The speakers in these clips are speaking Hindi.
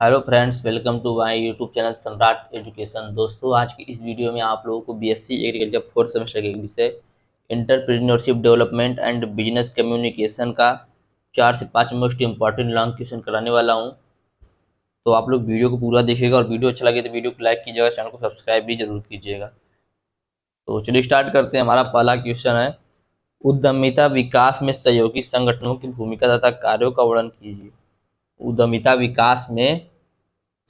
Hello friends, welcome to my YouTube channel Samrat education. दोस्तों, आज की इस वीडियो में आप लोगों को बीएससी एग्रीकल्चर फोर्थ सेमेस्टर के विषय entrepreneurship development and business communication का 4 से 5 मोस्ट इंपॉर्टेंट लॉन्ग क्वेश्चन कराने वाला हूं। तो आप लोग वीडियो को पूरा देखिएगा और वीडियो अच्छा लगे तो वीडियो को लाइक कीजिएगा, चैनल को सब्सक्राइब भी जरूर कीजिएगा। तो चलिए स्टार्ट करते हैं। हमारा पहला क्वेश्चन है, उद्यमिता विकास में सहयोगी संगठनों की भूमिका तथा कार्यों का वर्णन कीजिए। उद्यमिता विकास में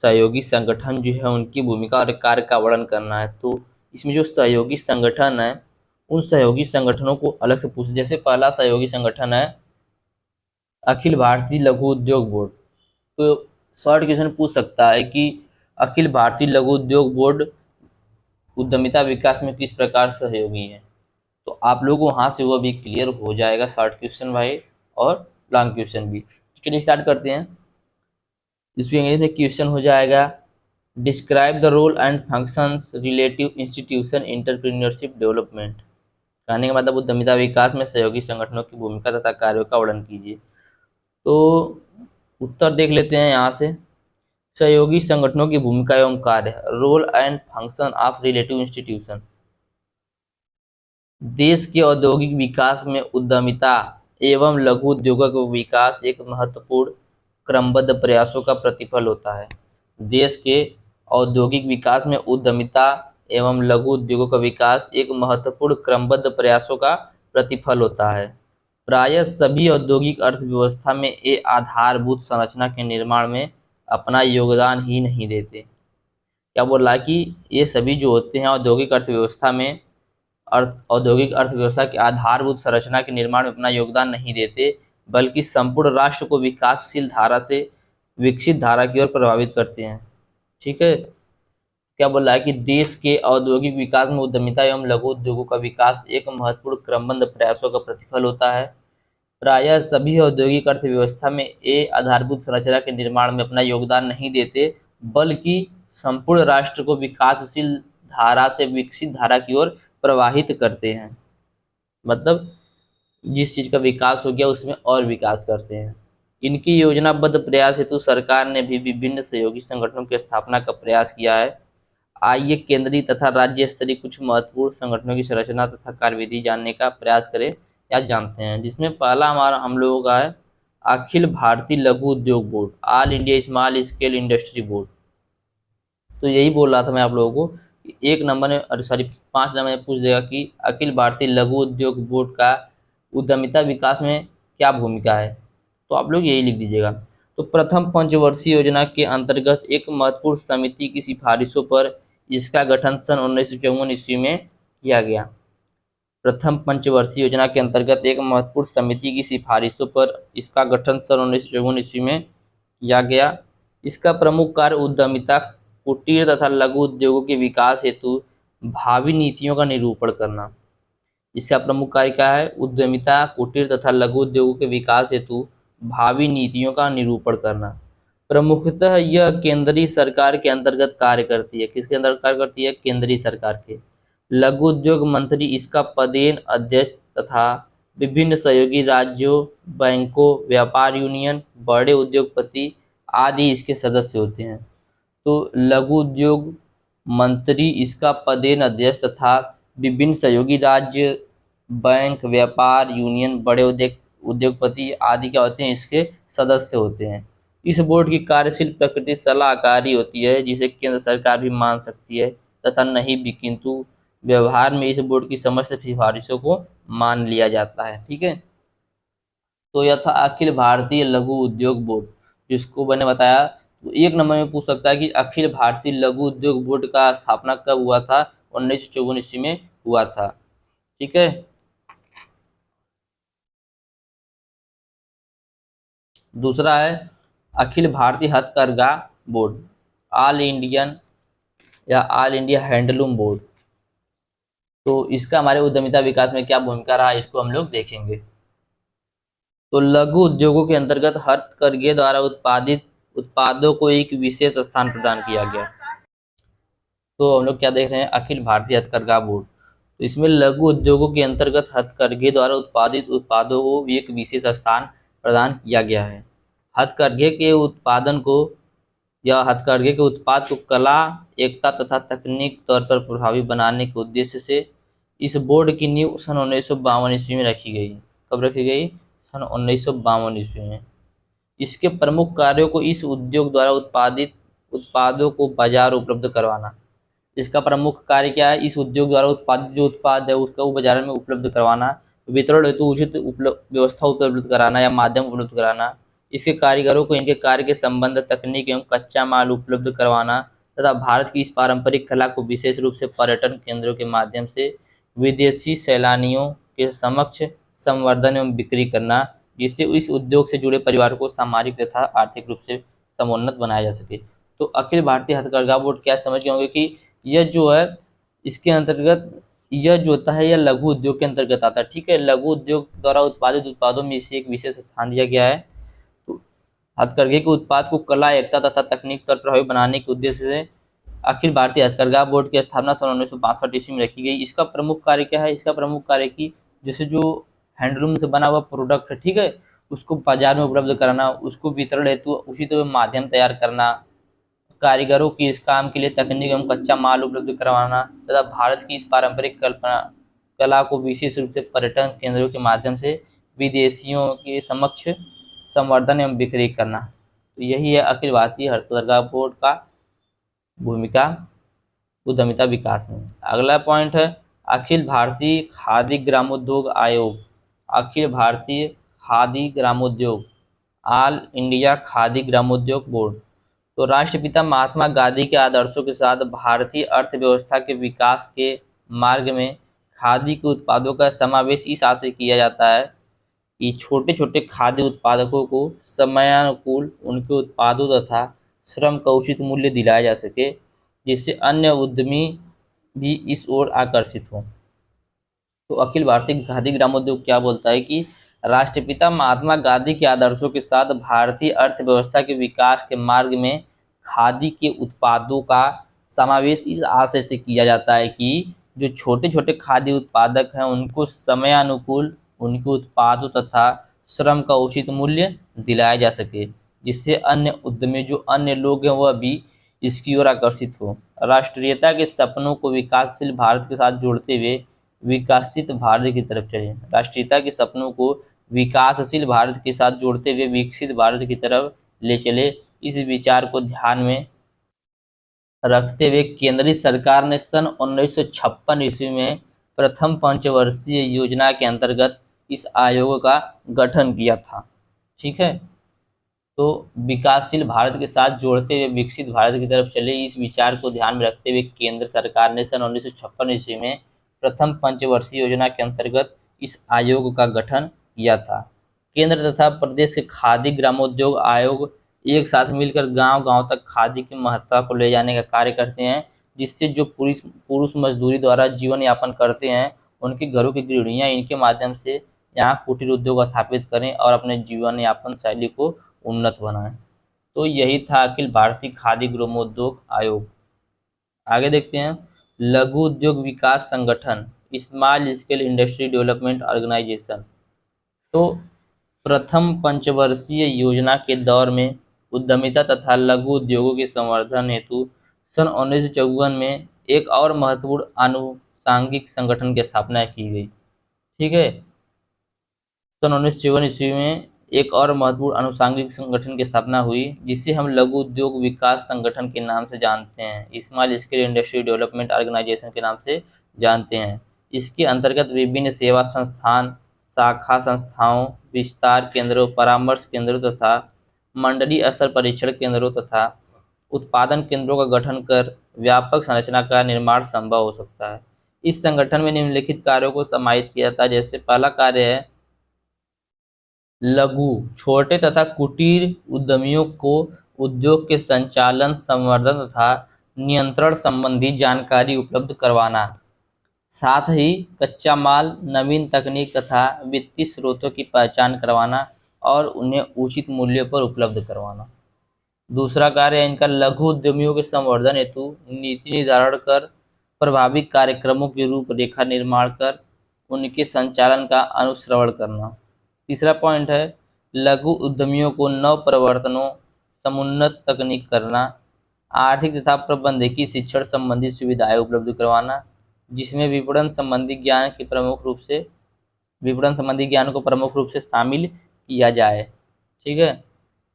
सहयोगी संगठन जो है उनकी भूमिका और कार्य का वर्णन करना है। तो इसमें जो सहयोगी संगठन है उन सहयोगी संगठनों को अलग से पूछ। जैसे पहला सहयोगी संगठन है अखिल भारतीय लघु उद्योग बोर्ड। तो शॉर्ट क्वेश्चन पूछ सकता है कि अखिल भारतीय लघु उद्योग बोर्ड उद्यमिता विकास में किस प्रकार सहयोगी है। तो आप लोग वहां से वो भी क्लियर हो जाएगा, शॉर्ट क्वेश्चन भाई और लॉन्ग क्वेश्चन भी। चलिए स्टार्ट करते हैं। इसमें इंग्लिश में क्वेश्चन हो जाएगा, describe the role and functions relative institution entrepreneurship development. कहने का मतलब उद्यमिता विकास में सहयोगी संगठनों की भूमिका तथा कार्यों का वर्णन कीजिए। तो उत्तर देख लेते हैं यहाँ से। सहयोगी संगठनों की भूमिका एवं कार्य, role and function of relative institution. देश के औद्योगिक विकास में उद्यमिता एवं लघु उद्योगों का विकास एक महत्वपूर्ण क्रमबद्ध प्रयासों का प्रतिफल होता है। देश के औद्योगिक विकास में उद्यमिता एवं लघु उद्योगों का विकास एक महत्वपूर्ण क्रमबद्ध प्रयासों का प्रतिफल होता है। प्रायः सभी औद्योगिक अर्थव्यवस्था में ये आधारभूत संरचना के निर्माण में अपना योगदान ही नहीं देते। क्या बोल रहा है कि ये सभी जो होते हैं औद्योगिक अर्थव्यवस्था में औद्योगिक अर्थव्यवस्था की आधारभूत संरचना के निर्माण में अपना योगदान नहीं देते, बल्कि संपूर्ण राष्ट्र को विकासशील धारा से विकसित धारा की ओर प्रभावित करते हैं। ठीक है। क्या बोल रहा है कि देश के औद्योगिक विकास में उद्यमिता एवं लघु उद्योगों का विकास एक महत्वपूर्ण क्रमबद्ध प्रयासों का प्रतिफल होता है। प्रायः सभी औद्योगिक अर्थव्यवस्था में ये आधारभूत संरचना के निर्माण में अपना योगदान नहीं देते, बल्कि संपूर्ण राष्ट्र को विकासशील धारा से विकसित धारा की ओर प्रवाहित करते हैं। मतलब जिस चीज का विकास हो गया उसमें और विकास करते हैं। इनकी योजनाबद्ध प्रयास हेतु सरकार ने भी विभिन्न सहयोगी संगठनों की स्थापना का प्रयास किया है। आइए केंद्रीय तथा राज्य स्तरीय कुछ महत्वपूर्ण संगठनों की संरचना तथा कार्यविधि जानने का प्रयास करें या जानते हैं। जिसमें पहला हमारा हम लोगों का है अखिल भारतीय लघु उद्योग board, all India small scale industry board. तो यही बोल रहा था मैं आप लोगों को कि 1 नंबर में, अरे सॉरी 5 नंबर में पूछ देगा कि अखिल भारतीय लघु उद्योग बोर्ड का उद्यमिता विकास में क्या भूमिका है। तो आप लोग यही लिख दीजिएगा। तो प्रथम पंचवर्षीय योजना के अंतर्गत एक महत्वपूर्ण समिति की सिफारिशों पर इसका गठन सन 1954 ईस्वी में किया गया। प्रथम पंचवर्षीय योजना के अंतर्गत एक महत्वपूर्ण समिति की सिफारिशों पर इसका गठन सन 1954 ईस्वी में किया गया। इसका प्रमुख कार्य उद्यमिता, कुटीर तथा लघु उद्योगों के विकास हेतु भावी नीतियों का निरूपण करना। इसका प्रमुख कार्य क्या है? उद्यमिता, कुटीर तथा लघु उद्योगों के विकास हेतु भावी नीतियों का निरूपण करना। प्रमुखतः यह केंद्रीय सरकार के अंतर्गत कार्य करती है। किसके अंतर्गत कार्य करती है? केंद्रीय सरकार के। लघु उद्योग मंत्री इसका पदेन अध्यक्ष तथा विभिन्न सहयोगी राज्यों, बैंकों, व्यापार यूनियन, बड़े उद्योगपति आदि इसके सदस्य होते हैं। तो लघु उद्योग मंत्री इसका पदेन अध्यक्ष तथा विभिन्न सहयोगी राज्य, बैंक, व्यापार यूनियन, बड़े उद्योगपति आदि क्या होते हैं? इसके सदस्य होते हैं। इस बोर्ड की कार्यशील प्रकृति सलाहकारी होती है, जिसे केंद्र सरकार भी मान सकती है तथा नहीं भी, किंतु व्यवहार में इस बोर्ड की समस्त सिफारिशों को मान लिया जाता है। ठीक है। तो यह था अखिल भारतीय लघु उद्योग बोर्ड, जिसको मैंने बताया। तो 1 नंबर में पूछ सकता है कि अखिल भारतीय लघु उद्योग बोर्ड का स्थापना कब हुआ था? 1954 ईस्वी में हुआ था। ठीक है। दूसरा है अखिल भारतीय हथकरघा बोर्ड, ऑल इंडियन या ऑल इंडिया हैंडलूम बोर्ड। तो इसका हमारे उद्यमिता विकास में क्या भूमिका रहा, इसको हम लोग देखेंगे। तो लघु उद्योगों के अंतर्गत हथकरघे द्वारा उत्पादित उत्पादों को एक विशेष स्थान प्रदान किया गया। तो हम लोग क्या देख रहे हैं? अखिल भारतीय हथकरघा बोर्ड। तो इसमें लघु उद्योगों के अंतर्गत हथकरघे द्वारा उत्पादित उत्पादों को एक विशेष स्थान प्रदान किया गया है। हथकरघे के उत्पादन को यह हथकरघे के उत्पाद को कला, एकता तथा तकनीक तौर पर प्रभावी बनाने के उद्देश्य से इस बोर्ड की नींव सन 1952 ईस्वी में रखी गई। कब रखी गई? सन 1952 ईस्वी में। इसके प्रमुख कार्यों को इस उद्योग द्वारा उत्पादित उत्पादों को बाजार उपलब्ध करवाना। इसका प्रमुख कार्य क्या है? इस उद्योग द्वारा उत्पादित जो उत्पाद है उसका वो बाजार में उपलब्ध करवाना, वितरण हेतु उचित व्यवस्था उपलब्ध कराना या माध्यम उपलब्ध कराना, इसके कारीगरों को इनके कार्य के संबंध, तकनीक एवं कच्चा माल उपलब्ध करवाना तथा भारत की इस पारंपरिक कला को विशेष रूप से पर्यटन केंद्रों के माध्यम से विदेशी सैलानियों के समक्ष संवर्धन एवं बिक्री करना, जिससे इस उद्योग से जुड़े परिवार को सामाजिक तथा आर्थिक रूप से समुन्नत बनाया जा सके। तो अखिल भारतीय हथकरघा बोर्ड क्या समझ गए होंगे कि यह जो है इसके अंतर्गत, यह जो होता है यह लघु उद्योग के अंतर्गत आता है। ठीक है, लघु उद्योग द्वारा उत्पादित उत्पादों में इसे एक विशेष स्थान दिया गया है। तो हथकरघे के उत्पाद को कला, एकता तथा तकनीक पर प्रभावी बनाने के उद्देश्य से अखिल भारतीय हथकरघा बोर्ड की स्थापना सन 1962 ईस्वी में रखी गई। इसका प्रमुख कार्य क्या है? इसका प्रमुख कार्य की जैसे जो हैंडलूम से बना हुआ प्रोडक्ट है, ठीक है, उसको बाजार में उपलब्ध कराना, उसको वितरण हेतु उचित माध्यम तैयार करना, कारीगरों की इस काम के लिए तकनीक एवं कच्चा माल उपलब्ध करवाना तथा भारत की इस पारंपरिक कला को विशेष रूप से पर्यटन केंद्रों के माध्यम से विदेशियों के समक्ष संवर्धन एवं बिक्री करना। तो यही है अखिल भारतीय हथकरघा बोर्ड का भूमिका उद्यमिता विकास में। अगला पॉइंट है अखिल भारतीय खादी ग्रामोद्योग आयोग। अखिल भारतीय खादी ग्रामोद्योग, ऑल इंडिया खादी ग्रामोद्योग बोर्ड। तो राष्ट्रपिता महात्मा गांधी के आदर्शों के साथ भारतीय अर्थव्यवस्था के विकास के मार्ग में खादी के उत्पादों का समावेश इस आशय से किया जाता है कि छोटे छोटे खाद्य उत्पादकों को समयानुकूल उनके उत्पादों तथा श्रम का उचित मूल्य दिलाया जा सके, जिससे अन्य उद्यमी भी इस ओर आकर्षित हों। तो अखिल भारतीय खादी ग्रामोद्योग क्या बोलता है कि राष्ट्रपिता महात्मा गांधी के आदर्शों के साथ भारतीय अर्थव्यवस्था के विकास के मार्ग में खादी के उत्पादों का समावेश इस आशय से किया जाता है कि जो छोटे छोटे खाद्य उत्पादक हैं उनको समयानुकूल उनके उत्पादों तथा श्रम का उचित मूल्य दिलाया जा सके, जिससे अन्य उद्यमी जो अन्य लोग हैं वह भी इसकी ओर आकर्षित हो। राष्ट्रीयता के सपनों को विकासशील भारत के साथ जोड़ते हुए विकसित भारत की तरफ चले। राष्ट्रीयता के सपनों को विकासशील भारत के साथ जोड़ते हुए विकसित भारत की तरफ ले चले, इस विचार को ध्यान में रखते हुए केंद्रीय सरकार ने सन 1956 ईस्वी में प्रथम पंचवर्षीय योजना के अंतर्गत इस आयोग का गठन किया था। ठीक है, तो विकासशील भारत के साथ जोड़ते हुए विकसित भारत की तरफ चले, इस विचार को ध्यान में रखते हुए केंद्र सरकार ने सन 1956 ईस्वी में प्रथम पंचवर्षीय योजना के अंतर्गत इस आयोग का गठन किया था। केंद्र तथा प्रदेश के खादी ग्रामोद्योग आयोग एक साथ मिलकर गांव-गांव तक खादी की महत्ता को ले जाने का कार्य करते हैं, जिससे जो पुरुष मजदूरी द्वारा जीवन यापन करते हैं उनके घरों की गृहिणियां इनके माध्यम से यहाँ कुटीर उद्योग स्थापित करें और अपने जीवन यापन शैली को उन्नत बनाएं। तो यही था अखिल भारतीय खादी ग्रामोद्योग आयोग। आगे देखते हैं लघु उद्योग विकास संगठन, small scale industry development organisation. तो प्रथम पंचवर्षीय योजना के दौर में उद्यमिता तथा लघु उद्योगों के संवर्धन हेतु सन 1954 में एक और महत्वपूर्ण आनुषंगिक संगठन की स्थापना की गई। ठीक है, सन 1954 ईस्वी में एक और महत्वपूर्ण आनुषंगिक संगठन की स्थापना हुई, जिसे हम लघु उद्योग विकास संगठन के नाम से जानते हैं, small scale industry development organisation के नाम से जानते हैं। इसके अंतर्गत विभिन्न सेवा संस्थान, शाखा संस्थाओं, विस्तार केंद्रों, परामर्श केंद्रों तथा मंडलीय स्तर परीक्षण केंद्रों तथा उत्पादन केंद्रों का गठन कर व्यापक संरचना का निर्माण संभव हो सकता है। इस संगठन में निम्नलिखित कार्यों को समाहित किया जाता है। जैसे पहला कार्य है लघु छोटे तथा कुटीर उद्यमियों को उद्योग के संचालन, संवर्धन तथा नियंत्रण संबंधी जानकारी उपलब्ध करवाना, साथ ही कच्चा माल, नवीन तकनीक तथा वित्तीय स्रोतों की पहचान करवाना और उन्हें उचित मूल्य पर उपलब्ध करवाना। दूसरा कार्य है इनका लघु उद्यमियों के संवर्धन हेतु नीति निर्धारण कर प्रभावी कार्यक्रमों की रूपरेखा निर्माण कर उनके संचालन का अनुश्रवण करना। तीसरा पॉइंट है लघु उद्यमियों को नव प्रवर्तनों, समुन्नत तकनीक करना, आर्थिक तथा प्रबंधकीय शिक्षण संबंधी सुविधाएं उपलब्ध करवाना, जिसमें विपणन संबंधी ज्ञान को प्रमुख रूप से शामिल किया जाए। ठीक है।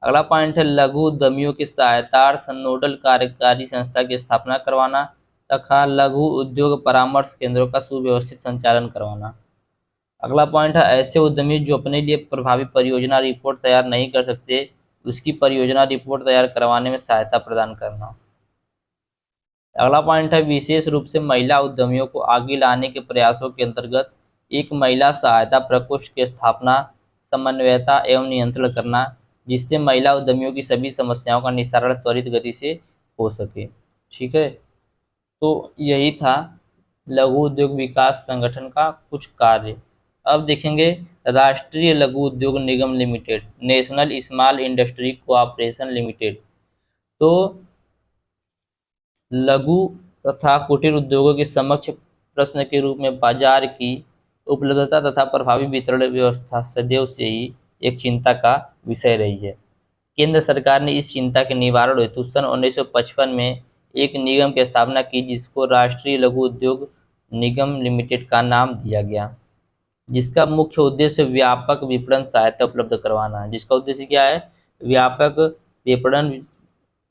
अगला पॉइंट है लघु उद्यमियों की सहायतार्थ नोडल कार्यकारी संस्था की स्थापना करवाना तथा लघु उद्योग परामर्श केंद्रों का सुव्यवस्थित संचालन करवाना। अगला पॉइंट है ऐसे उद्यमी जो अपने लिए प्रभावी परियोजना रिपोर्ट तैयार नहीं कर सकते, उसकी परियोजना रिपोर्ट तैयार करवाने में सहायता प्रदान करना। अगला पॉइंट है विशेष रूप से महिला उद्यमियों को आगे लाने के प्रयासों के अंतर्गत एक महिला सहायता प्रकोष्ठ की स्थापना, समन्वयता एवं नियंत्रण करना, जिससे महिला उद्यमियों की सभी समस्याओं का निस्तारण त्वरित गति से हो सके। ठीक है। तो यही था लघु उद्योग विकास संगठन का कुछ कार्य। अब देखेंगे राष्ट्रीय लघु उद्योग निगम limited, national small industry cooperation limited. तो लघु तथा कुटीर उद्योगों के समक्ष प्रश्न के रूप में बाजार की उपलब्धता तथा प्रभावी वितरण व्यवस्था सदैव से ही एक चिंता का विषय रही है। केंद्र सरकार ने इस चिंता के निवारण हेतु सन 1955 में एक निगम की स्थापना की, जिसको राष्ट्रीय लघु उद्योग निगम लिमिटेड का नाम दिया गया, जिसका मुख्य उद्देश्य व्यापक विपणन सहायता उपलब्ध करवाना है। जिसका उद्देश्य क्या है? व्यापक विपणन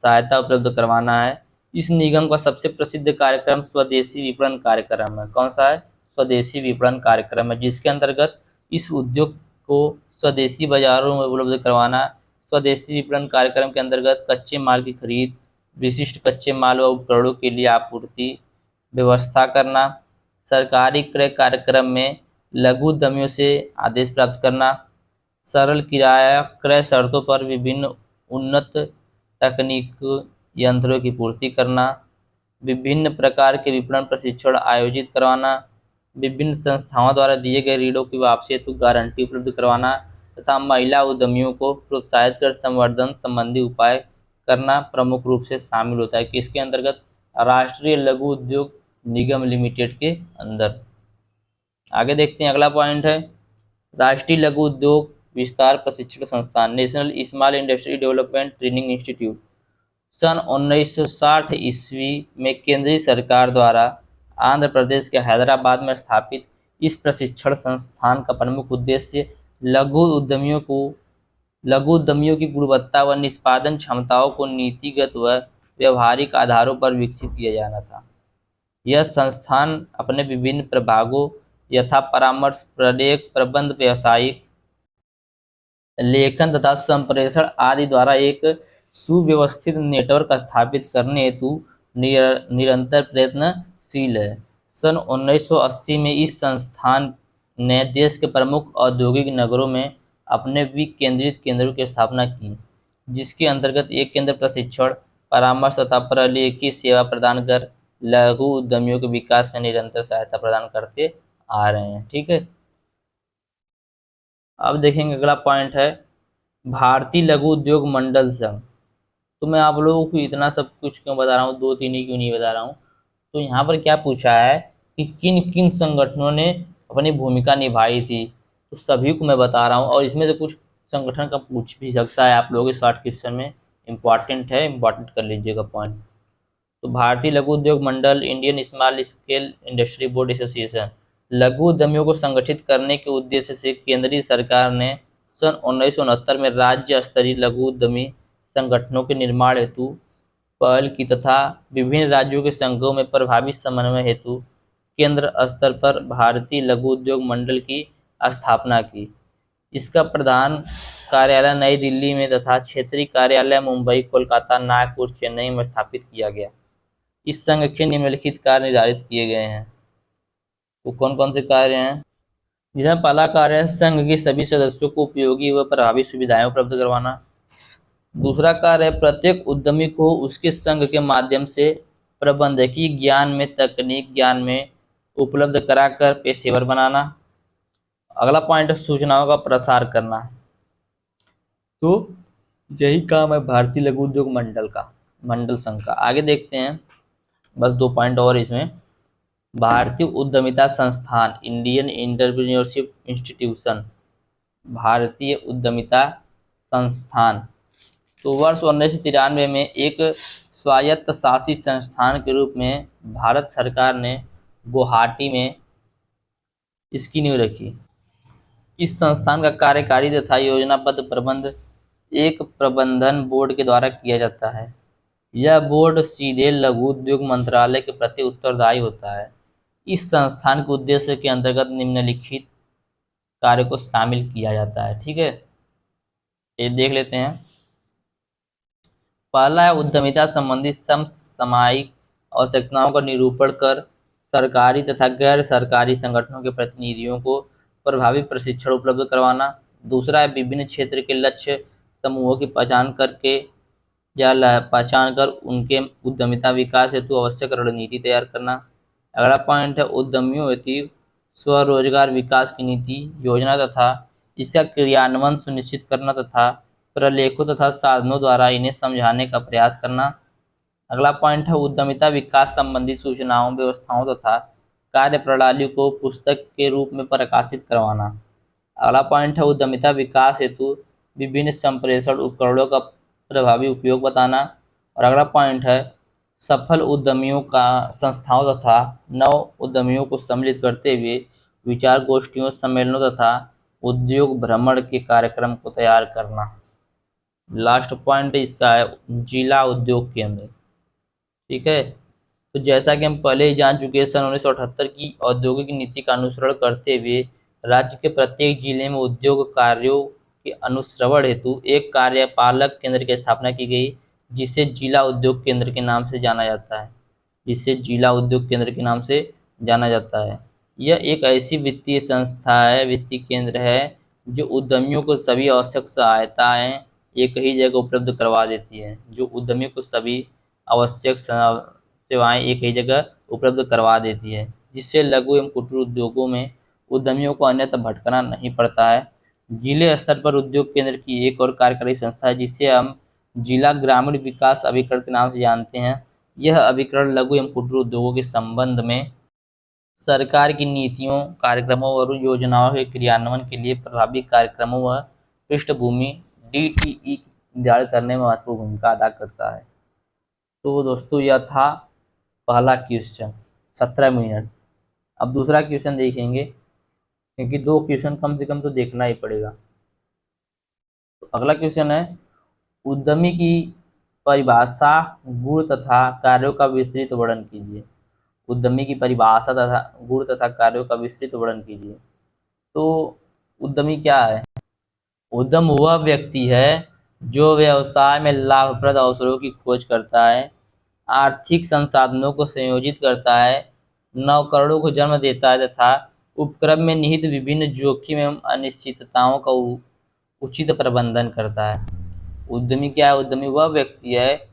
सहायता उपलब्ध करवाना है। इस निगम का सबसे प्रसिद्ध कार्यक्रम स्वदेशी विपणन कार्यक्रम है। कौन सा है? स्वदेशी विपणन कार्यक्रम है, जिसके अंतर्गत इस उद्योग को स्वदेशी बाजारों में उपलब्ध करवाना। स्वदेशी विपणन कार्यक्रम के अंतर्गत कच्चे माल की खरीद, विशिष्ट कच्चे माल व उपकरणों के लिए आपूर्ति व्यवस्था करना, सरकारी क्रय कार्यक्रम में लघु उद्यमियों से आदेश प्राप्त करना, सरल किराया क्रय शर्तों पर विभिन्न उन्नत तकनीक यंत्रों की पूर्ति करना, विभिन्न प्रकार के विपणन प्रशिक्षण आयोजित करवाना, विभिन्न संस्थाओं द्वारा दिए गए ऋणों की वापसी हेतु गारंटी उपलब्ध करवाना तथा महिला उद्यमियों को प्रोत्साहित कर संवर्धन संबंधी उपाय करना प्रमुख रूप से शामिल होता है। किसके अंतर्गत? राष्ट्रीय लघु उद्योग निगम लिमिटेड के अंदर। आगे देखते हैं, अगला पॉइंट है राष्ट्रीय लघु उद्योग विस्तार प्रशिक्षण संस्थान, national small industry development training institute. सन 1960 ईस्वी में केंद्रीय सरकार द्वारा आंध्र प्रदेश के हैदराबाद में स्थापित इस प्रशिक्षण संस्थान का प्रमुख उद्देश्य लघु उद्यमियों की गुणवत्ता व निष्पादन क्षमताओं को नीतिगत व व्यवहारिक आधारों पर विकसित किया जाना था। यह संस्थान अपने विभिन्न प्रभागों यथा परामर्श, प्रलेख, प्रबंध, व्यावसायिक लेखन तथा संप्रेषण आदि द्वारा एक सुव्यवस्थित नेटवर्क स्थापित करने हेतु निरंतर प्रयत्नशील है। सन 1980 में इस संस्थान ने देश के प्रमुख औद्योगिक नगरों में अपने विकेंद्रित केंद्रों की स्थापना की, जिसके अंतर्गत एक केंद्र प्रशिक्षण, परामर्श तथा प्रलेखीय सेवा प्रदान कर लघु उद्यमियों के विकास में निरंतर सहायता प्रदान करते आ रहे हैं। ठीक है। अब देखेंगे अगला पॉइंट है भारतीय लघु उद्योग मंडल संघ। तो मैं आप लोगों को इतना सब कुछ क्यों बता रहा हूँ, 2-3 ही क्यों नहीं बता रहा हूँ? तो यहाँ पर क्या पूछा है कि किन किन संगठनों ने अपनी भूमिका निभाई थी, तो सभी को मैं बता रहा हूँ। और इसमें से कुछ संगठन का पूछ भी सकता है आप लोगों के शॉर्ट क्वेश्चन में, इम्पॉर्टेंट है, इम्पॉर्टेंट कर लीजिएगा पॉइंट। तो भारतीय लघु उद्योग मंडल, Indian small scale industry board association. लघु उद्यमियों को संगठित करने के उद्देश्य से केंद्रीय सरकार ने सन 1969 में राज्य स्तरीय लघु उद्यमी संगठनों के निर्माण हेतु पहल की तथा विभिन्न राज्यों के संघों में प्रभावी समन्वय हेतु केंद्र स्तर पर भारतीय लघु उद्योग मंडल की स्थापना की। इसका प्रधान कार्यालय नई दिल्ली में तथा क्षेत्रीय कार्यालय मुंबई, कोलकाता, नागपुर, चेन्नई में स्थापित किया गया। इस संघ के निम्नलिखित कार्य निर्धारित किए गए हैं। तो कौन कौन से कार्य हैं? जिसमें पहला कार्य है संघ के सभी सदस्यों को उपयोगी व प्रभावी सुविधाएं उपलब्ध करवाना। दूसरा कार्य है प्रत्येक उद्यमी को उसके संघ के माध्यम से प्रबंधकीय ज्ञान में, तकनीक ज्ञान में उपलब्ध कराकर पेशेवर बनाना। अगला पॉइंट है सूचनाओं का प्रसार करना। तो यही काम है भारतीय लघु उद्योग मंडल संघ का। आगे देखते हैं, बस 2 पॉइंट और इसमें। भारतीय उद्यमिता संस्थान, इंडियन एंटरप्रेन्योरशिप इंस्टीट्यूशन, भारतीय उद्यमिता संस्थान तो वर्ष 1993 में एक स्वायत्त शासी संस्थान के रूप में भारत सरकार ने गुवाहाटी में इसकी नींव रखी। इस संस्थान का कार्यकारी तथा योजनाबद्ध प्रबंध एक प्रबंधन बोर्ड के द्वारा किया जाता है। यह बोर्ड सीधे लघु उद्योग मंत्रालय के प्रति उत्तरदायी होता है। इस संस्थान के उद्देश्य के अंतर्गत निम्नलिखित कार्य को शामिल किया जाता है। ठीक है, ये देख लेते हैं। पहला है उद्यमिता संबंधी समसामयिक आवश्यकताओं का निरूपण कर सरकारी तथा गैर सरकारी संगठनों के प्रतिनिधियों को प्रभावी प्रशिक्षण उपलब्ध करवाना। दूसरा है विभिन्न क्षेत्र के लक्ष्य समूहों की पहचान करके पहचान कर उनके उद्यमिता विकास हेतु आवश्यक रणनीति तैयार करना। अगला पॉइंट है उद्यमियों हेतु स्वरोजगार विकास की नीति योजना तथा इसका क्रियान्वयन सुनिश्चित करना तथा प्रलेखों तथा साधनों द्वारा इन्हें समझाने का प्रयास करना। अगला पॉइंट है उद्यमिता विकास संबंधी सूचनाओं व्यवस्थाओं तथा कार्य प्रणाली को पुस्तक के रूप में प्रकाशित करवाना। अगला पॉइंट है उद्यमिता विकास हेतु विभिन्न संप्रेषण उपकरणों का प्रभावी उपयोग बताना। और अगला पॉइंट है सफल उद्यमियों का संस्थाओं तथा नव उद्यमियों को सम्मिलित करते हुए विचार गोष्ठियों सम्मेलनों तथा उद्योग भ्रमण के कार्यक्रम को तैयार करना। लास्ट पॉइंट इसका है जिला उद्योग केंद्र। ठीक है, तो जैसा कि हम पहले ही जान चुके हैं, सन 1978 की औद्योगिक नीति का अनुसरण करते हुए राज्य के प्रत्येक जिले में उद्योग कार्यों के अनुश्रवण हेतु एक कार्यपालक केंद्र की स्थापना की गई, जिसे जिला उद्योग केंद्र के नाम से जाना जाता है। जिसे जिला उद्योग केंद्र के नाम से जाना जाता है। यह एक ऐसी वित्तीय संस्था है, वित्तीय केंद्र है, जो उद्यमियों को सभी आवश्यक सहायताएं एक ही जगह उपलब्ध करवा देती है। जो उद्यमियों को सभी आवश्यक सेवाएं एक ही जगह उपलब्ध करवा देती है, जिससे लघु एवं कुटीर उद्योगों में उद्यमियों को अन्यथा भटकना नहीं पड़ता है। जिले स्तर पर उद्योग केंद्र की एक और कार्यकारी संस्था है, जिसे हम जिला ग्रामीण विकास अभिकरण के नाम से जानते हैं। यह अभिकरण लघु एवं कुटीर उद्योगों के संबंध में सरकार की नीतियों, कार्यक्रमों और योजनाओं के क्रियान्वयन के लिए प्रभावी कार्यक्रमों व पृष्ठभूमि DTE निर्धारित करने में महत्वपूर्ण भूमिका अदा करता है। तो दोस्तों, यह था पहला क्वेश्चन 17 मिनट। अब दूसरा क्वेश्चन देखेंगे, क्योंकि 2 क्वेश्चन कम से कम तो देखना ही पड़ेगा। तो अगला क्वेश्चन है उद्यमी की परिभाषा, गुण तथा कार्यों का विस्तृत वर्णन कीजिए। उद्यमी की परिभाषा तथा गुण तथा कार्यों का विस्तृत वर्णन कीजिए। तो उद्यमी क्या है? उद्यम वह व्यक्ति है जो व्यवसाय में लाभप्रद अवसरों की खोज करता है, आर्थिक संसाधनों को संयोजित करता है, नवकरणों को जन्म देता है तथा उपक्रम में निहित विभिन्न जोखिम एवं अनिश्चितताओं का उचित प्रबंधन करता है। उद्यमी क्या है? उद्यमी वह व्यक्ति है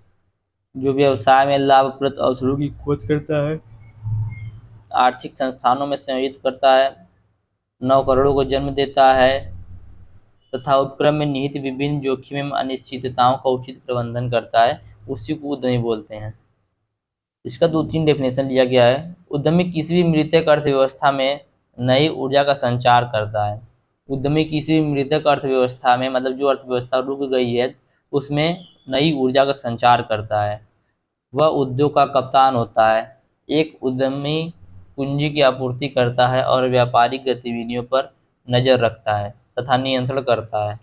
जो व्यवसाय में लाभप्रद अवसरों की खोज करता है, आर्थिक संस्थानों में संयोजित करता है, नवकरणों को जन्म देता है तथा उपक्रम में निहित विभिन्न जोखिम एवं अनिश्चितताओं का उचित प्रबंधन करता है। उसी को उद्यमी बोलते हैं। इसका 2-3 डेफिनेशन लिया गया है। उद्यमी किसी भी मृतक अर्थव्यवस्था में नई ऊर्जा का संचार करता है। उद्यमी किसी भी मृतक अर्थव्यवस्था में, मतलब जो अर्थव्यवस्था रुक गई है, उसमें नई ऊर्जा का संचार करता है। वह उद्योग का कप्तान होता है। एक उद्यमी पूंजी की आपूर्ति करता है और व्यापारिक गतिविधियों पर नजर रखता है तथा नियंत्रण करता है।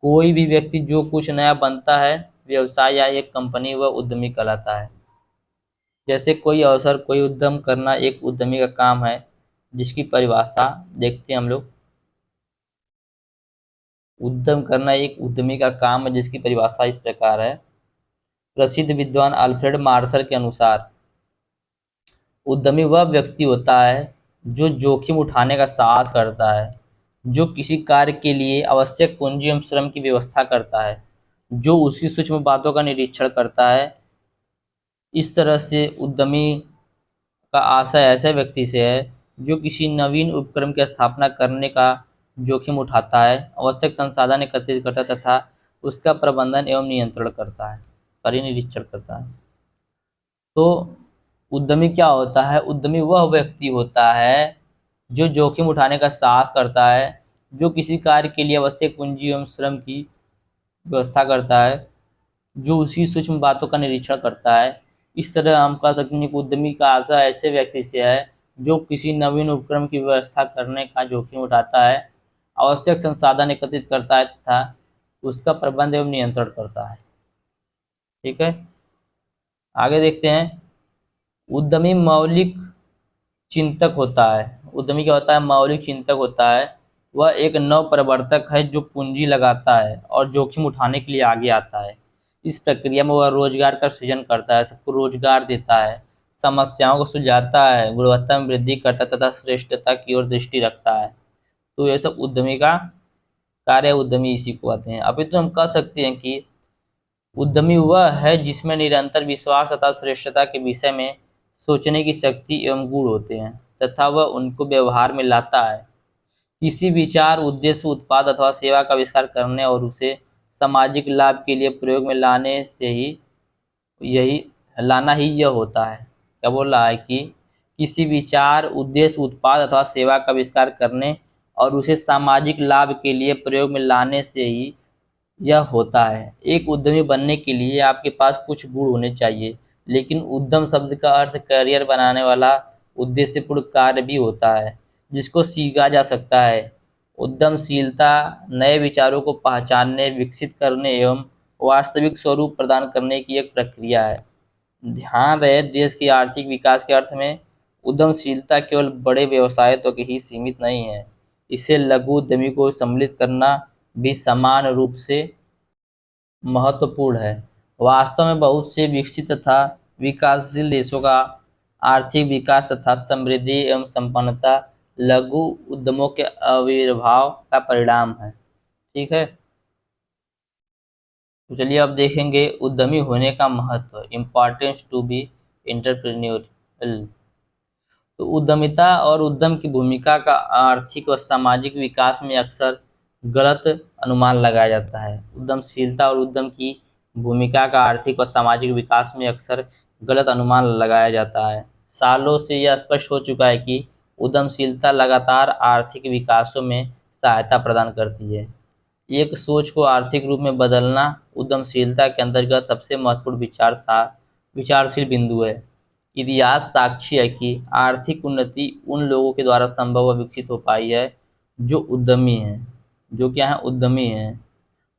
कोई भी व्यक्ति जो कुछ नया बनता है, व्यवसाय या एक कंपनी, वह उद्यमी कहलाता है। जैसे कोई अवसर, कोई उद्यम करना एक उद्यमी का काम है, जिसकी परिभाषा देखते हैं हम लोग। उद्यम करना एक उद्यमी का काम है, जिसकी परिभाषा इस प्रकार है। प्रसिद्ध विद्वान अल्फ्रेड मार्शल के अनुसार उद्यमी वह व्यक्ति होता है जो जोखिम उठाने का साहस करता है, जो किसी कार्य के लिए आवश्यक पूंजी एवं श्रम की व्यवस्था करता है, जो उसकी सूक्ष्म बातों का निरीक्षण करता है। इस तरह से उद्यमी का आशय ऐसे व्यक्ति से है जो किसी नवीन उपक्रम की स्थापना करने का जोखिम उठाता है, आवश्यक संसाधन एकत्रित करता है तथा उसका प्रबंधन एवं नियंत्रण करता है, निरीक्षण करता है। तो उद्यमी क्या होता है? उद्यमी वह व्यक्ति होता है जो जोखिम उठाने का साहस करता है, जो किसी कार्य के लिए आवश्यक पूंजी एवं श्रम की व्यवस्था करता है, जो उसी सूक्ष्म बातों का निरीक्षण करता है। इस तरह हम कह सकते हैं कि उद्यमी का आशय ऐसे व्यक्ति से है जो किसी नवीन उपक्रम की व्यवस्था करने का जोखिम उठाता है, आवश्यक संसाधन एकत्रित करता है तथा उसका प्रबंध एवं नियंत्रण करता है। ठीक है, आगे देखते हैं। उद्यमी मौलिक चिंतक होता है। उद्यमी क्या होता है? मौलिक चिंतक होता है। वह एक नव प्रवर्तक है जो पूंजी लगाता है और जोखिम उठाने के लिए आगे आता है। इस प्रक्रिया में वह रोजगार का सृजन करता है, सबको रोजगार देता है, समस्याओं को सुलझाता है, गुणवत्ता में वृद्धि करता है तथा श्रेष्ठता की ओर दृष्टि रखता है। तो ये सब उद्यमी का कार्य, उद्यमी इसी को आते हैं। अभी तो हम कह सकते हैं कि उद्यमी वह है जिसमें निरंतर विश्वास तथा श्रेष्ठता के विषय में सोचने की शक्ति एवं गुण होते हैं तथा वह उनको व्यवहार में लाता है। किसी विचार, उद्देश्य, उत्पाद अथवा सेवा का आविष्कार करने और उसे सामाजिक लाभ के लिए प्रयोग में लाने से ही यही लाना ही यह होता है। क्या बोल रहा है कि किसी विचार, उद्देश्य, उत्पाद अथवा सेवा का आविष्कार करने और उसे सामाजिक लाभ के लिए प्रयोग में लाने से ही यह होता है। एक उद्यमी बनने के लिए आपके पास कुछ गुण होने चाहिए, लेकिन उद्यम शब्द का अर्थ करियर बनाने वाला उद्देश्यपूर्ण कार्य भी होता है जिसको सीखा जा सकता है। उद्यमशीलता नए विचारों को पहचानने, विकसित करने एवं वास्तविक स्वरूप प्रदान करने की एक प्रक्रिया है। ध्यान रहे, देश के आर्थिक विकास के अर्थ में उद्यमशीलता केवल बड़े व्यवसाय तक ही सीमित नहीं है। इसे लघु उद्यमी को सम्मिलित करना भी समान रूप से महत्वपूर्ण है। वास्तव में बहुत से विकसित तथा विकासशील देशों का आर्थिक विकास तथा समृद्धि एवं संपन्नता लघु उद्यमों के आविर्भाव का परिणाम है। ठीक है, तो चलिए अब देखेंगे उद्यमी होने का महत्व, इम्पोर्टेंस टू बी एंटरप्रेन्योरियल। तो उद्यमिता और उद्यम की भूमिका का आर्थिक व सामाजिक विकास में अक्सर गलत अनुमान लगाया जाता है। उद्यमशीलता और उद्यम की भूमिका का आर्थिक व सामाजिक विकास में अक्सर गलत अनुमान लगाया जाता है। सालों से यह स्पष्ट हो चुका है कि उद्यमशीलता लगातार आर्थिक विकासों में सहायता प्रदान करती है। एक सोच को आर्थिक रूप में बदलना उद्यमशीलता के अंतर्गत सबसे महत्वपूर्ण विचारशील बिंदु है। इतिहास साक्षी है कि आर्थिक उन्नति उन लोगों के द्वारा संभव व विकसित हो पाई है जो उद्यमी हैं। जो क्या है? उद्यमी हैं।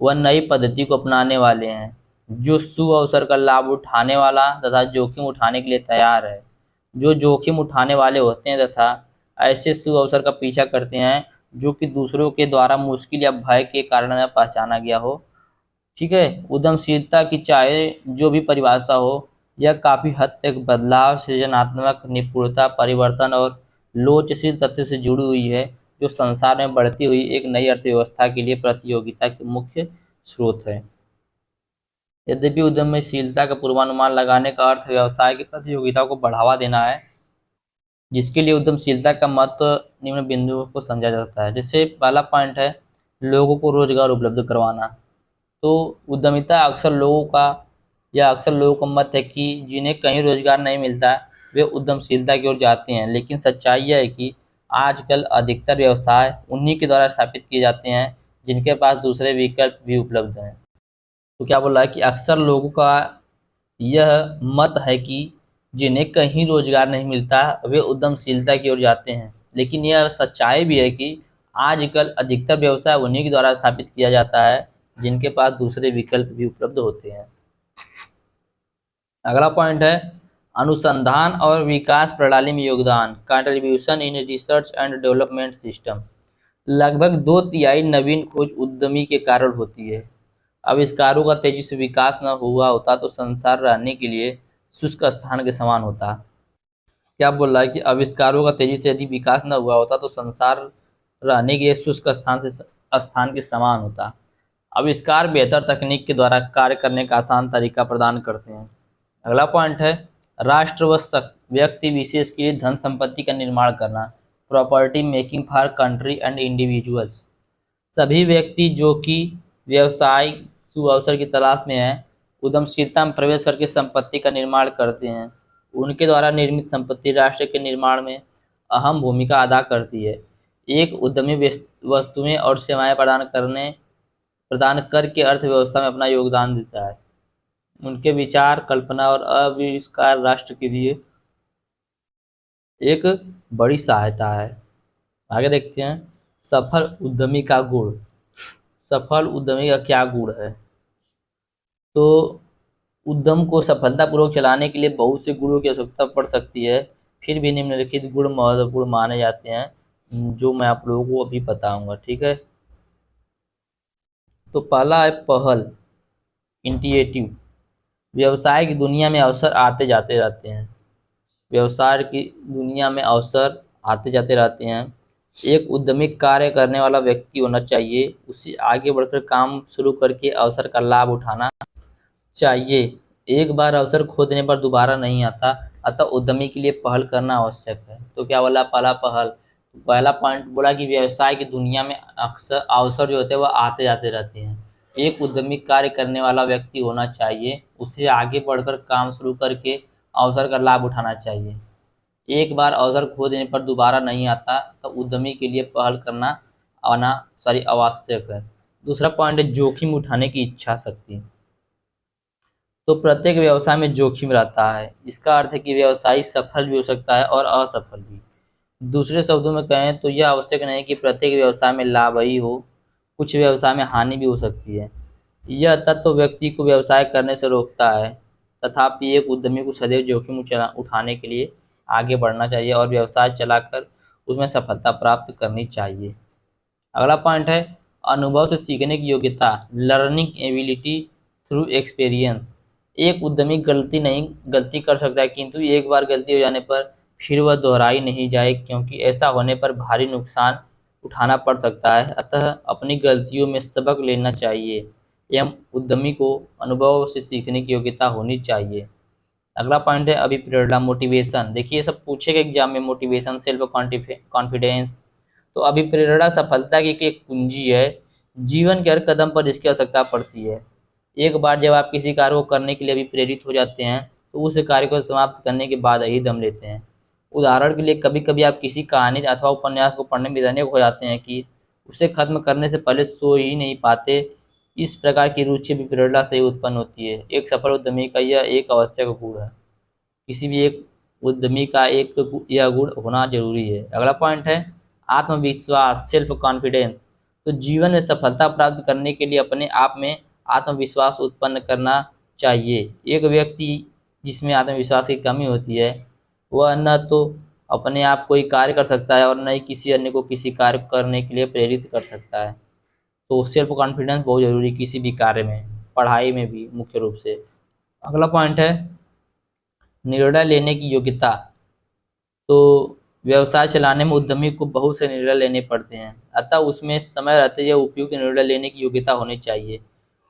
वह नई पद्धति को अपनाने वाले हैं, जो सुअवसर का लाभ उठाने वाला तथा जोखिम उठाने के लिए तैयार है, जो जोखिम उठाने वाले होते हैं तथा ऐसे सुअवसर का पीछा करते हैं जो कि दूसरों के द्वारा मुश्किल या भय के कारण न पहचाना गया हो। ठीक है, उद्यमशीलता की चाहे जो भी परिभाषा हो, यह काफ़ी हद तक बदलाव, सृजनात्मक निपुणता, परिवर्तन और लोचशील तथ्य से जुड़ी हुई है जो संसार में बढ़ती हुई एक नई अर्थव्यवस्था के लिए प्रतियोगिता के मुख्य स्रोत है। यद्यपि उद्यमशीलता का पूर्वानुमान लगाने का अर्थ व्यवसाय की प्रतियोगिता को बढ़ावा देना है, जिसके लिए उद्यमशीलता का महत्व निम्न बिंदुओं को समझा जा सकता है। जैसे पहला पॉइंट है लोगों को रोजगार उपलब्ध करवाना। तो उद्यमिता अक्सर लोगों का मत है कि जिन्हें कहीं रोजगार नहीं मिलता वे उद्यमशीलता की ओर जाते हैं, लेकिन सच्चाई यह है कि आजकल अधिकतर व्यवसाय उन्हीं के द्वारा स्थापित किए जाते हैं जिनके पास दूसरे विकल्प भी उपलब्ध हैं। तो क्या बोल रहा है कि अक्सर लोगों का यह मत है कि जिन्हें कहीं रोजगार नहीं मिलता वे उद्यमशीलता की ओर जाते हैं, लेकिन यह सच्चाई भी है कि आजकल अधिकतर व्यवसाय उन्हीं के द्वारा स्थापित किया जाता है जिनके पास दूसरे विकल्प भी उपलब्ध होते हैं। अगला पॉइंट है अनुसंधान और विकास प्रणाली में योगदान, contribution in research and development system. लगभग 2/3 नवीन खोज उद्यमी के कारण होती है। आविष्कारों का तेजी से विकास न हुआ होता तो संसार रहने के लिए शुष्क स्थान के समान होता। क्या बोल रहा है कि आविष्कारों का तेजी से यदि विकास न हुआ होता तो संसार रहने के लिए शुष्क स्थान के समान होता। आविष्कार बेहतर तकनीक के द्वारा कार्य करने का आसान तरीका प्रदान करते हैं। अगला पॉइंट है राष्ट्र व व्यक्ति विशेष के लिए धन संपत्ति का निर्माण करना, property making for country and individuals. सभी व्यक्ति जो कि व्यवसायिक सुअवसर की तलाश में हैं, उद्यमशीलता में प्रवेश करके संपत्ति का निर्माण करते हैं। उनके द्वारा निर्मित संपत्ति राष्ट्र के निर्माण में अहम भूमिका अदा करती है। एक उद्यमी वस्तुएं और सेवाएं प्रदान करके अर्थव्यवस्था में अपना योगदान देता है। उनके विचार, कल्पना और आविष्कार राष्ट्र के लिए एक बड़ी सहायता है। आगे देखते हैं, सफल उद्यमी का गुण। सफल उद्यमी का क्या गुण है? तो उद्यम को सफलतापूर्वक चलाने के लिए बहुत से गुणों की आवश्यकता पड़ सकती है, फिर भी निम्नलिखित गुण महत्वपूर्ण माने जाते हैं, जो मैं आप लोगों को अभी बताऊंगा। ठीक है, तो पहला है पहल, इंटिएटिव। व्यवसाय की दुनिया में अवसर आते जाते रहते हैं। व्यवसाय की दुनिया में अवसर आते जाते रहते हैं। एक उद्यमी कार्य करने वाला व्यक्ति होना चाहिए, उसे आगे बढ़कर काम शुरू करके अवसर का लाभ उठाना चाहिए। एक बार अवसर खो देने पर दोबारा नहीं आता, अतः उद्यमी के लिए पहल करना आवश्यक है। तो क्या बोला? पहला पहल। पहला पॉइंट बोला कि व्यवसाय की दुनिया में अक्सर अवसर जो होते हैं वह आते जाते रहते हैं। एक उद्यमी कार्य करने वाला व्यक्ति होना चाहिए, उसे आगे बढ़कर काम शुरू करके अवसर का लाभ उठाना चाहिए। एक बार अवसर खो देने पर दोबारा नहीं आता, तो उद्यमी के लिए पहल करना आवश्यक है। दूसरा पॉइंट है जोखिम उठाने की इच्छा शक्ति। तो प्रत्येक व्यवसाय में जोखिम रहता है। इसका अर्थ है कि व्यवसायी सफल भी हो सकता है और असफल भी। दूसरे शब्दों में कहें तो यह आवश्यक नहीं कि प्रत्येक व्यवसाय में लाभ ही हो, कुछ व्यवसाय में हानि भी हो सकती है। यह तत्व व्यक्ति को व्यवसाय करने से रोकता है। तथापि एक उद्यमी को सदैव जोखिम उठाने के लिए आगे बढ़ना चाहिए और व्यवसाय चलाकर उसमें सफलता प्राप्त करनी चाहिए। अगला पॉइंट है अनुभव से सीखने की योग्यता, लर्निंग एबिलिटी थ्रू एक्सपीरियंस। एक उद्यमी गलती कर सकता है, किंतु एक बार गलती हो जाने पर फिर वह दोहराई नहीं जाए, क्योंकि ऐसा होने पर भारी नुकसान उठाना पड़ सकता है। अतः अपनी गलतियों में सबक लेना चाहिए। एवं उद्यमी को अनुभव से सीखने की योग्यता होनी चाहिए। अगला पॉइंट है अभिप्रेरणा, मोटिवेशन। देखिए सब पूछेगा एग्जाम में, मोटिवेशन, सेल्फ कॉन्फिडेंस। तो अभिप्रेरणा सफलता की एक कुंजी है। जीवन के हर कदम पर इसकी आवश्यकता पड़ती है। एक बार जब आप किसी कार्य को करने के लिए भी प्रेरित हो जाते हैं, तो उस कार्य को समाप्त करने के बाद ही दम लेते हैं। उदाहरण के लिए कभी कभी आप किसी कहानी अथवा उपन्यास को पढ़ने में इतने हो जाते हैं कि उसे खत्म करने से पहले सो ही नहीं पाते। इस प्रकार की रुचि भी प्रेरणा से ही उत्पन्न होती है। एक सफल उद्यमी का यह एक आवश्यक गुण है। किसी भी एक उद्यमी का एक यह गुण होना जरूरी है। अगला पॉइंट है आत्मविश्वास, सेल्फ कॉन्फिडेंस। तो जीवन में सफलता प्राप्त करने के लिए अपने आप में आत्मविश्वास उत्पन्न करना चाहिए। एक व्यक्ति जिसमें आत्मविश्वास की कमी होती है, वह न तो अपने आप कोई कार्य कर सकता है और न ही किसी अन्य को किसी कार्य करने के लिए प्रेरित कर सकता है। तो सेल्फ कॉन्फिडेंस बहुत जरूरी है किसी भी कार्य में, पढ़ाई में भी मुख्य रूप से। अगला पॉइंट है निर्णय लेने की योग्यता। तो व्यवसाय चलाने में उद्यमी को बहुत से निर्णय लेने पड़ते हैं, अतः उसमें समय रहते हुए उपयुक्त निर्णय लेने की योग्यता होनी चाहिए।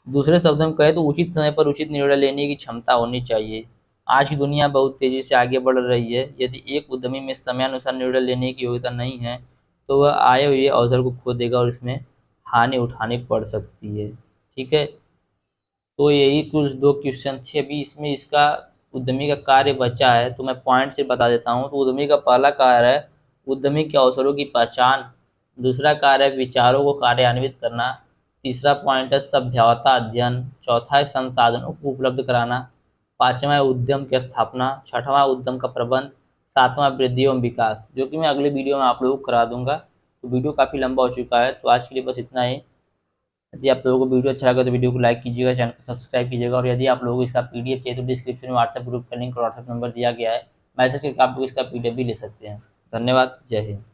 दूसरे शब्दों में कहें तो उचित समय पर उचित निर्णय लेने की क्षमता होनी चाहिए। आज की दुनिया बहुत तेजी से आगे बढ़ रही है। यदि एक उद्यमी में समयानुसार निर्णय लेने की योग्यता नहीं है, तो वह आए हुए अवसर को खो देगा और इसमें हानि उठानी पड़ सकती है। ठीक है, तो यही कुछ दो क्वेश्चन थे। अभी इसमें इसका उद्यमी का कार्य बचा है, तो मैं पॉइंट से बता देता हूँ। तो उद्यमी का पहला कार्य है उद्यमी के अवसरों की पहचान। दूसरा कार्य है विचारों को कार्यान्वित करना। तीसरा पॉइंट है सभ्यता अध्ययन। चौथा है संसाधनों को उपलब्ध कराना। पांचवा है उद्यम की स्थापना। छठवां उद्यम का प्रबंध। सातवां वृद्धि एवं विकास, जो कि मैं अगले वीडियो में आप लोगों को करा दूंगा। तो वीडियो काफ़ी लंबा हो चुका है, तो आज के लिए बस इतना ही। यदि आप लोगों को वीडियो अच्छा लगा तो वीडियो को लाइक कीजिएगा, चैनल को सब्सक्राइब कीजिएगा। और यदि आप लोगों को इसका पीडीएफ चाहिए तो डिस्क्रिप्शन में व्हाट्सएप ग्रुप का लिंक और व्हाट्सएप नंबर दिया गया है, मैसेज करके आप लोग इसका पीडीएफ भी ले सकते हैं। धन्यवाद, जय हिंद।